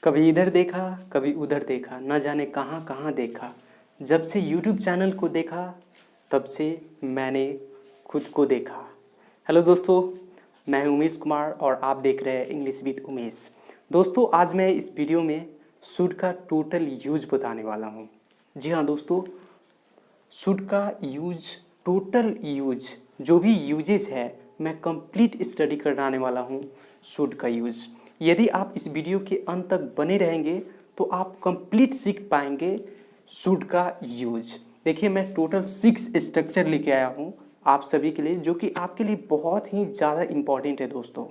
कभी इधर देखा कभी उधर देखा, न जाने कहाँ कहाँ देखा। जब से यूट्यूब चैनल को देखा तब से मैंने खुद को देखा। हेलो दोस्तों, मैं हूं उमेश कुमार और आप देख रहे हैं इंग्लिश विद उमेश। दोस्तों, आज मैं इस वीडियो में शुड का टोटल यूज बताने वाला हूं। जी हाँ दोस्तों, शुड का यूज, टोटल यूज, जो भी यूजेज है मैं कंप्लीट स्टडी कराने वाला हूं शुड का यूज। यदि आप इस वीडियो के अंत तक बने रहेंगे तो आप कंप्लीट सीख पाएंगे शुड का यूज। देखिए, मैं टोटल 6 स्ट्रक्चर लेके आया हूं आप सभी के लिए, जो कि आपके लिए बहुत ही ज़्यादा इम्पॉर्टेंट है दोस्तों।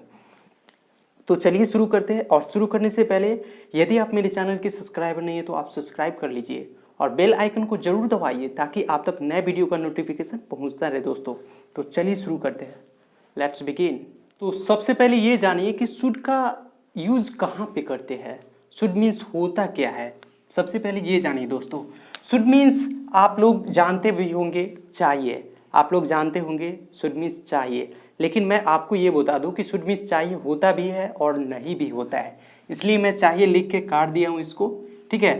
तो चलिए शुरू करते हैं। और शुरू करने से पहले यदि आप मेरे चैनल के सब्सक्राइबर नहीं है तो आप सब्सक्राइब कर लीजिए और बेल आइकन को जरूर दबाइए ताकि आप तक नए वीडियो का नोटिफिकेशन पहुंचता रहे दोस्तों। तो चलिए शुरू करते हैं, लेट्स बिगिन। तो सबसे पहले ये जानिए कि शुड का यूज कहाँ पे करते हैं, शुड मीन्स होता क्या है। सबसे पहले ये जानिए दोस्तों, शुड मीन्स आप लोग जानते भी होंगे चाहिए, आप लोग जानते होंगे शुड मीन्स चाहिए, लेकिन मैं आपको ये बता दूं कि शुड मीन्स चाहिए होता भी है और नहीं भी होता है, इसलिए मैं चाहिए लिख के काट दिया हूं इसको। ठीक है,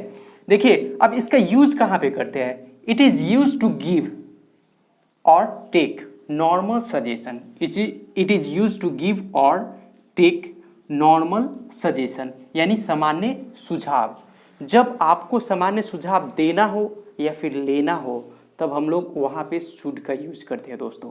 देखिए अब इसका यूज कहाँ पे करते हैं। It is use to give or take normal suggestion. It is use to give or take normal suggestion, यानी सामान्य सुझाव। जब आपको सामान्य सुझाव देना हो या फिर लेना हो तब हम लोग वहाँ पे शुड का यूज करते हैं दोस्तों।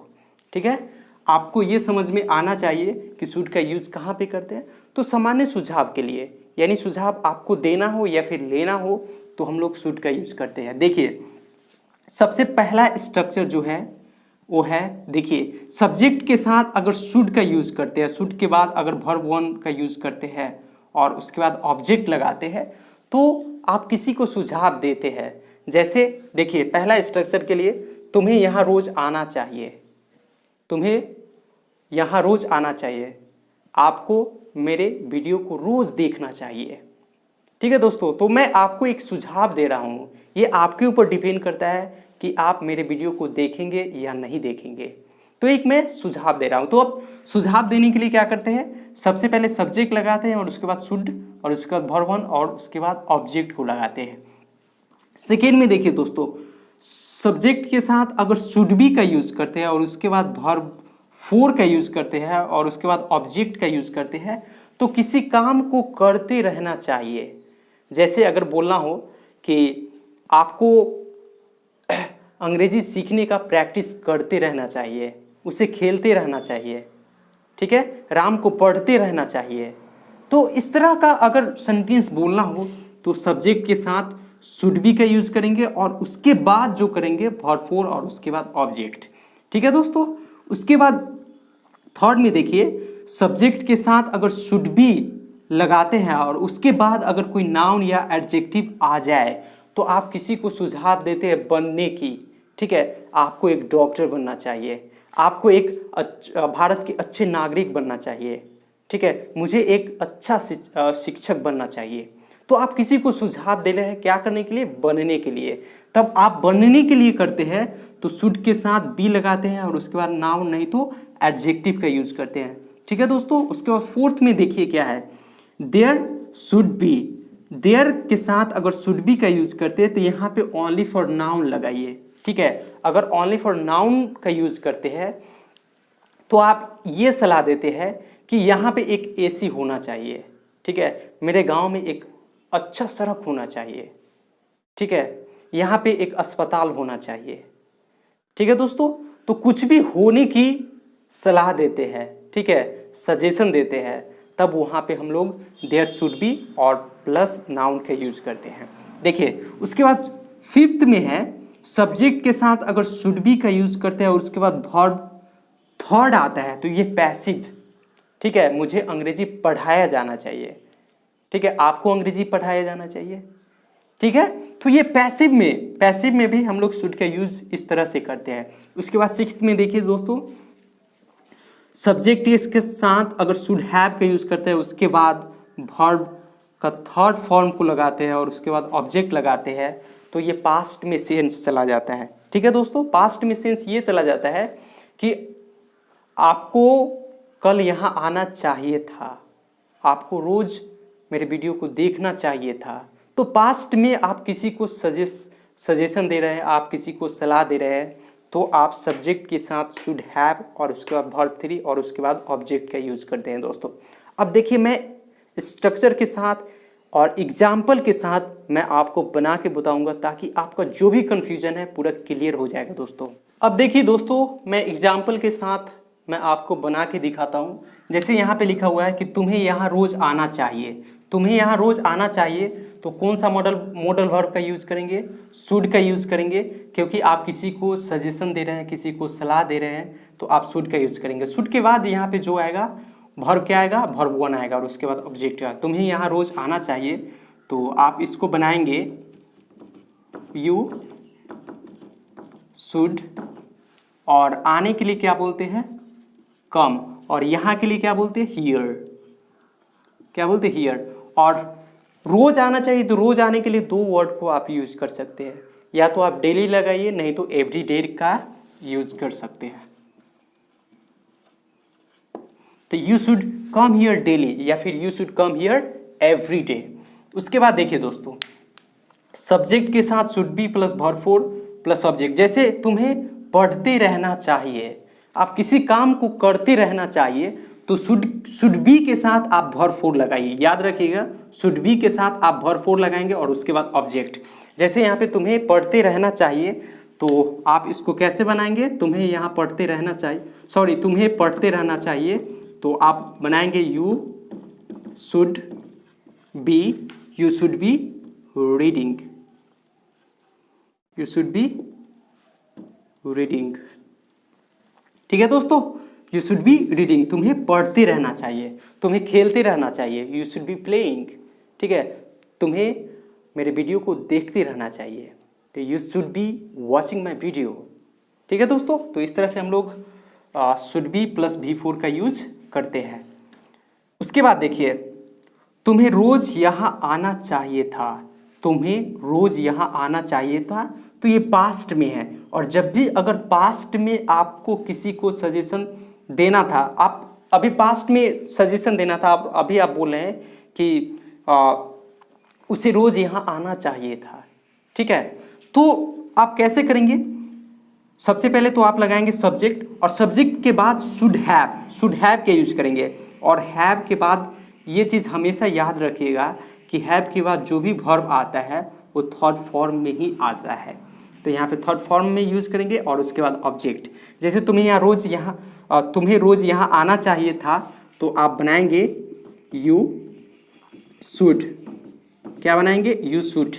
ठीक है, आपको ये समझ में आना चाहिए कि शुड का यूज कहाँ पे करते हैं। तो सामान्य सुझाव के लिए, यानी सुझाव आपको देना हो या फिर लेना हो तो हम लोग शुड का यूज करते हैं। देखिए, सबसे पहला स्ट्रक्चर जो है वो है, देखिए सब्जेक्ट के साथ अगर शुड का यूज करते हैं, शुड के बाद अगर वर्ब वन का यूज करते हैं और उसके बाद ऑब्जेक्ट लगाते हैं तो आप किसी को सुझाव देते हैं। जैसे देखिए, पहला स्ट्रक्चर के लिए, तुम्हें यहाँ रोज आना चाहिए, तुम्हें यहाँ रोज आना चाहिए, आपको मेरे वीडियो को रोज देखना चाहिए। ठीक है दोस्तों, तो मैं आपको एक सुझाव दे रहा हूँ, ये आपके ऊपर डिपेंड करता है कि आप मेरे वीडियो को देखेंगे या नहीं देखेंगे। तो एक मैं सुझाव दे रहा हूँ। तो अब सुझाव देने के लिए क्या करते हैं, सबसे पहले सब्जेक्ट लगाते हैं और उसके बाद शुड और उसके बाद वर्ब वन और उसके बाद ऑब्जेक्ट को लगाते हैं। सेकेंड में देखिए दोस्तों, सब्जेक्ट के साथ अगर शुड बी का यूज करते हैं और उसके बाद वर्ब फोर का यूज करते हैं और उसके बाद ऑब्जेक्ट का यूज करते हैं तो किसी काम को करते रहना चाहिए। जैसे अगर बोलना हो कि आपको अंग्रेजी सीखने का प्रैक्टिस करते रहना चाहिए, उसे खेलते रहना चाहिए। ठीक है, राम को पढ़ते रहना चाहिए। तो इस तरह का अगर सेंटेंस बोलना हो तो सब्जेक्ट के साथ शुड बी का यूज करेंगे और उसके बाद जो करेंगे वर्ब फोर और उसके बाद ऑब्जेक्ट। ठीक है दोस्तों, उसके बाद थर्ड में देखिए, सब्जेक्ट के साथ अगर शुड बी लगाते हैं और उसके बाद अगर कोई नाउन या एडजेक्टिव आ जाए तो आप किसी को सुझाव देते हैं बनने की। ठीक है, आपको एक डॉक्टर बनना चाहिए, आपको एक भारत के अच्छे नागरिक बनना चाहिए। ठीक है, मुझे एक अच्छा शिक्षक बनना चाहिए। तो आप किसी को सुझाव दे रहे हैं क्या करने के लिए, बनने के लिए। तब आप बनने के लिए करते हैं तो शुड के साथ बी लगाते हैं और उसके बाद नाउन नहीं तो एडजेक्टिव का यूज करते हैं। ठीक है दोस्तों, उसके बाद फोर्थ में देखिए क्या है, देयर शुड बी। देयर के साथ अगर शुड बी का यूज करते हैं तो यहाँ पे ओनली फॉर नाउन लगाइए। ठीक है, अगर ओनली फॉर नाउन का यूज करते हैं तो आप ये सलाह देते हैं कि यहाँ पे एक एसी होना चाहिए। ठीक है, मेरे गांव में एक अच्छा सड़क होना चाहिए। ठीक है, यहाँ पे एक अस्पताल होना चाहिए। ठीक है दोस्तों, तो कुछ भी होने की सलाह देते हैं, ठीक है, सजेशन देते हैं, तब वहाँ पे हम लोग देयर शुड बी और प्लस नाउन का यूज करते हैं। देखिए, उसके बाद फिफ्थ में है, सब्जेक्ट के साथ अगर शुड बी का यूज करते हैं और उसके बाद वर्ब थर्ड आता है तो ये पैसिव। ठीक है, मुझे अंग्रेजी पढ़ाया जाना चाहिए। ठीक है, आपको अंग्रेजी पढ़ाया जाना चाहिए। ठीक है, तो ये पैसिव में भी हम लोग शुड का यूज इस तरह से करते हैं। उसके बाद सिक्स्थ में देखिए दोस्तों, सब्जेक्ट के साथ अगर शुड हैव का यूज करते हैं उसके बाद वर्ब का थर्ड फॉर्म को लगाते हैं और उसके बाद ऑब्जेक्ट लगाते हैं तो ये पास्ट में सेंस चला जाता है। ठीक है दोस्तों, पास्ट में सेंस ये चला जाता है कि आपको कल यहाँ आना चाहिए था, आपको रोज मेरे वीडियो को देखना चाहिए था। तो पास्ट में आप किसी को सजेशन दे रहे हैं, आप किसी को सलाह दे रहे हैं, तो आप सब्जेक्ट के साथ शुड हैव और उसके बाद वर्ब 3 और उसके बाद ऑब्जेक्ट का यूज़ करते हैं दोस्तों। अब देखिए, मैं स्ट्रक्चर के साथ और एग्जाम्पल के साथ मैं आपको बना के बताऊंगा ताकि आपका जो भी कन्फ्यूजन है पूरा क्लियर हो जाएगा दोस्तों। अब देखिए दोस्तों, मैं एग्जाम्पल के साथ मैं आपको बना के दिखाता हूँ। जैसे यहाँ पे लिखा हुआ है कि तुम्हें यहाँ रोज़ आना चाहिए। तुम्हें यहाँ रोज़ आना चाहिए, तो कौन सा मॉडल वर्ब का यूज़ करेंगे? शुड का यूज़ करेंगे, क्योंकि आप किसी को सजेशन दे रहे हैं, किसी को सलाह दे रहे हैं, तो आप शुड का यूज़ करेंगे। शुड के बाद यहाँ पे जो आएगा वर्ब क्या आएगा? वर्ब 1 आएगा और उसके बाद ऑब्जेक्ट आएगा। तुम्हें यहाँ रोज़ आना चाहिए, तो आप इसको बनाएंगे यू शुड, और आने के लिए क्या बोलते हैं? कम, और यहाँ के लिए क्या बोलते हैं? हियर। क्या बोलते हैं? हियर। और रोज आना चाहिए, तो रोज आने के लिए दो वर्ड को आप यूज कर सकते हैं, या तो आप डेली लगाइए, नहीं तो एवरी डे का यूज कर सकते हैं। तो you should come here daily, या फिर you should come here every day. उसके बाद देखिए दोस्तों, सब्जेक्ट के साथ should be plus verb 4 plus object. जैसे तुम्हें पढ़ते रहना चाहिए, आप किसी काम को करते रहना चाहिए, तो शुड बी के साथ आप वर्ब 4 लगाइए। याद रखिएगा, शुड बी के साथ आप वर्ब 4 लगाएंगे और उसके बाद ऑब्जेक्ट। जैसे यहाँ पे तुम्हें पढ़ते रहना चाहिए, तो आप इसको कैसे बनाएंगे? तुम्हें यहाँ पढ़ते रहना चाहिए, सॉरी, तुम्हें पढ़ते रहना चाहिए, तो आप बनाएंगे you should be reading. You should be reading. ठीक है दोस्तों, यू शुड बी रीडिंग, तुम्हें पढ़ते रहना चाहिए, तुम्हें खेलते रहना चाहिए, यू शुड बी प्लेइंग। ठीक है, तुम्हें मेरे वीडियो को देखते रहना चाहिए, तो you should be watching my video. ठीक है दोस्तों, तो इस तरह से हम लोग शुड बी प्लस V4 का यूज करते हैं। उसके बाद देखिए, तुम्हें रोज यहाँ आना चाहिए था। तुम्हें रोज यहाँ आना चाहिए था, तो ये पास्ट में है, और जब भी अगर पास्ट में आपको किसी को सजेशन देना था, आप अभी पास्ट में सजेशन देना था, अभी आप बोल रहे हैं कि उसे रोज यहाँ आना चाहिए था। ठीक है, तो आप कैसे करेंगे? सबसे पहले तो आप लगाएंगे सब्जेक्ट, और सब्जेक्ट के बाद शुड हैव के यूज करेंगे, और हैव के बाद ये चीज़ हमेशा याद रखिएगा कि हैव के बाद जो भी वर्ब आता है वो थर्ड फॉर्म में ही आता है, तो यहाँ पे थर्ड फॉर्म में यूज करेंगे, और उसके बाद ऑब्जेक्ट। जैसे तुम्हें रोज यहाँ आना चाहिए था, तो आप बनाएंगे यू शुड। क्या बनाएंगे? यू शुड,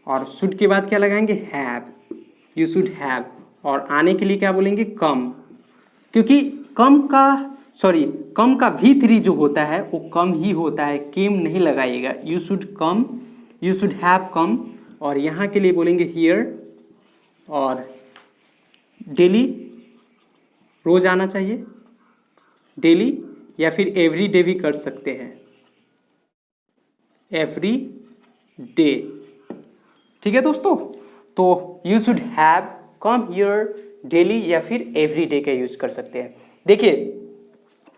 और शुड के बाद क्या लगाएंगे? हैव। यू शुड हैव, और आने के लिए क्या बोलेंगे? कम, क्योंकि कम का V3 जो होता है वो कम ही होता है, केम नहीं लगाइएगा। You should come, you should have come, और यहाँ के लिए बोलेंगे हियर, और डेली रोज आना चाहिए, डेली, या फिर एवरी डे भी कर सकते हैं, एवरी डे। ठीक है दोस्तों, तो you should have come here daily या फिर एवरी डे का यूज कर सकते हैं। देखिए,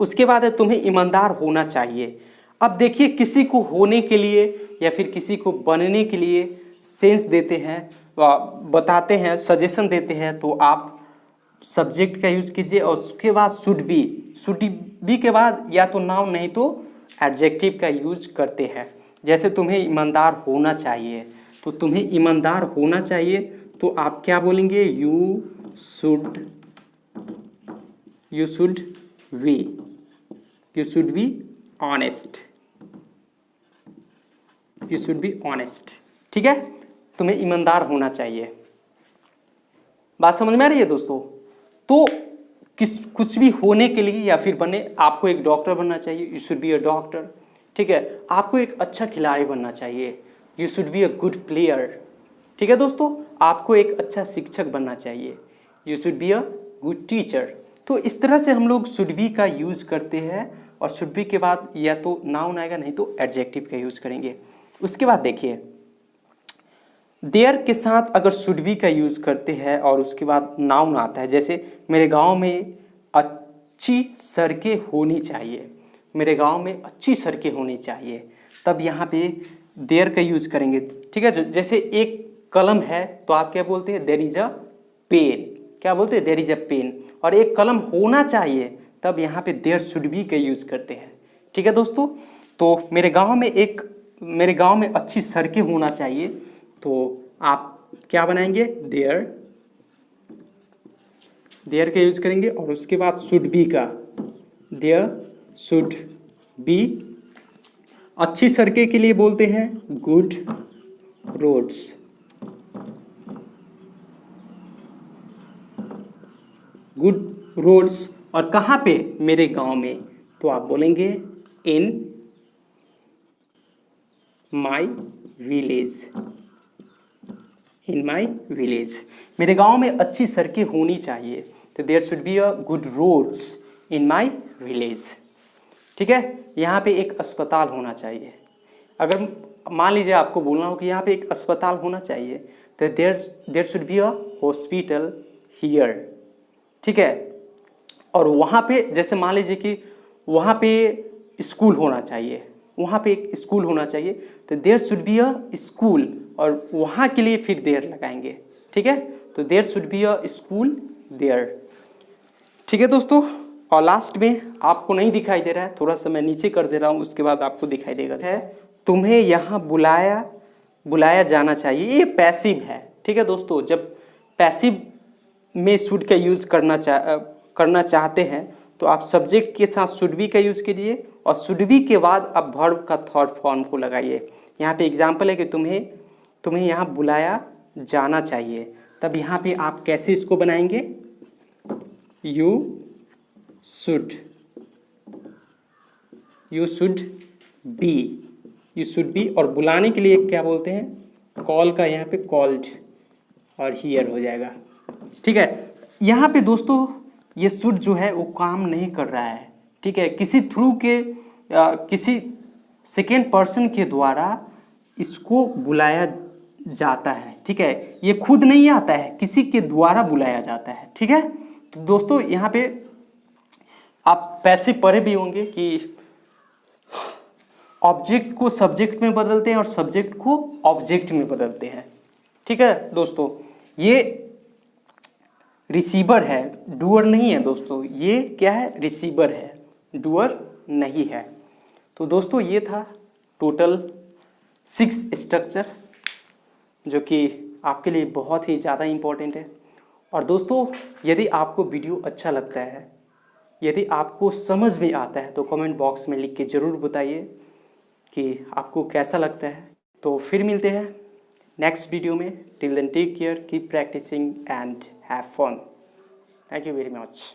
उसके बाद है तुम्हें ईमानदार होना चाहिए। अब देखिए, किसी को होने के लिए या फिर किसी को बनने के लिए सेंस देते हैं, बताते हैं, सजेशन देते हैं, तो आप सब्जेक्ट का यूज कीजिए, और उसके बाद शुड बी के बाद या तो नाउन नहीं तो एडजेक्टिव का यूज करते हैं। जैसे तुम्हें ईमानदार होना चाहिए, तो तुम्हें ईमानदार होना चाहिए, तो आप क्या बोलेंगे? You should be honest. You should be honest. ठीक है, तुम्हें ईमानदार होना चाहिए। बात समझ में आ रही है दोस्तों? तो कुछ भी होने के लिए या फिर बने, आपको एक डॉक्टर बनना चाहिए, you should be a doctor. ठीक है, आपको एक अच्छा खिलाड़ी बनना चाहिए, you should be a good player. ठीक है दोस्तों, आपको एक अच्छा शिक्षक बनना चाहिए, you should be a good teacher. तो इस तरह से हम लोग शुड बी का यूज करते हैं, और शुड बी के बाद या तो नाउन आएगा नहीं तो एडजेक्टिव का यूज करेंगे। उसके बाद देखिए, देयर के साथ अगर शुड बी का यूज करते हैं और उसके बाद नाउन आता है, जैसे मेरे गांव में अच्छी सड़कें होनी चाहिए, मेरे गांव में अच्छी सड़कें होनी चाहिए, तब यहाँ पे देयर का यूज करेंगे। ठीक है, जैसे एक कलम है तो आप क्या बोलते हैं, देयर इज अ पेन। क्या बोलते हैं, देयर इज अ पेन। और एक कलम होना चाहिए तब यहाँ पे देयर शुड बी का यूज करते हैं। ठीक है दोस्तों, तो मेरे गांव में अच्छी सड़कें होना चाहिए, तो आप क्या बनाएंगे, देयर का यूज करेंगे। और उसके बाद शुड बी का, देयर शुड बी। अच्छी सड़कें के लिए बोलते हैं गुड रोड्स। Good roads. और कहाँ पे, मेरे गांव में, तो आप बोलेंगे इन my village. In my village, मेरे गांव में अच्छी सड़कें होनी चाहिए, तो there should be a good roads in my village. ठीक है, यहाँ पे एक अस्पताल होना चाहिए। अगर मान लीजिए आपको बोलना हो कि यहाँ पे एक अस्पताल होना चाहिए, तो there should be a hospital here. ठीक है, और वहाँ पे जैसे मान लीजिए कि वहाँ पे स्कूल होना चाहिए, वहाँ पे एक स्कूल होना चाहिए, तो there should be a school, और वहाँ के लिए फिर देयर लगाएंगे। ठीक है, तो there should be a school there. ठीक है दोस्तों, और लास्ट में आपको नहीं दिखाई दे रहा है, थोड़ा सा मैं नीचे कर दे रहा हूँ, उसके बाद आपको दिखाई देगा, है तुम्हें यहाँ बुलाया जाना चाहिए। ये पैसिव है। ठीक है दोस्तों, जब पैसिव में शुड का यूज़ करना चाहते हैं तो आप सब्जेक्ट के साथ शुड बी का यूज़ कीजिए, और शुड बी के बाद आप वर्ब का थर्ड फॉर्म को लगाइए। यहाँ पे एग्जाम्पल है कि तुम्हें यहाँ बुलाया जाना चाहिए, तब यहाँ पे आप कैसे इसको बनाएंगे, यू शुड बी। और बुलाने के लिए क्या बोलते हैं, कॉल का यहाँ पे कॉल्ड, और हियर हो जाएगा। ठीक है, यहाँ पे दोस्तों ये शुड जो है वो काम नहीं कर रहा है। ठीक है, किसी सेकेंड पर्सन के द्वारा इसको बुलाया जाता है। ठीक है, ये खुद नहीं आता है, किसी के द्वारा बुलाया जाता है। ठीक है, तो दोस्तों यहाँ पे आप पैसिव पढ़े भी होंगे कि ऑब्जेक्ट को सब्जेक्ट में बदलते हैं और सब्जेक्ट को ऑब्जेक्ट में बदलते हैं। ठीक है दोस्तों, ये रिसीवर है, डूअर नहीं है दोस्तों। ये क्या है, रिसीवर है, डूअर नहीं है। तो दोस्तों ये था टोटल 6 स्ट्रक्चर, जो कि आपके लिए बहुत ही ज़्यादा इम्पोर्टेंट है। और दोस्तों यदि आपको वीडियो अच्छा लगता है, यदि आपको समझ में आता है, तो कमेंट बॉक्स में लिख के ज़रूर बताइए कि आपको कैसा लगता है। तो फिर मिलते हैं नेक्स्ट वीडियो में। Till then take care, keep practising and have fun. Thank you very much.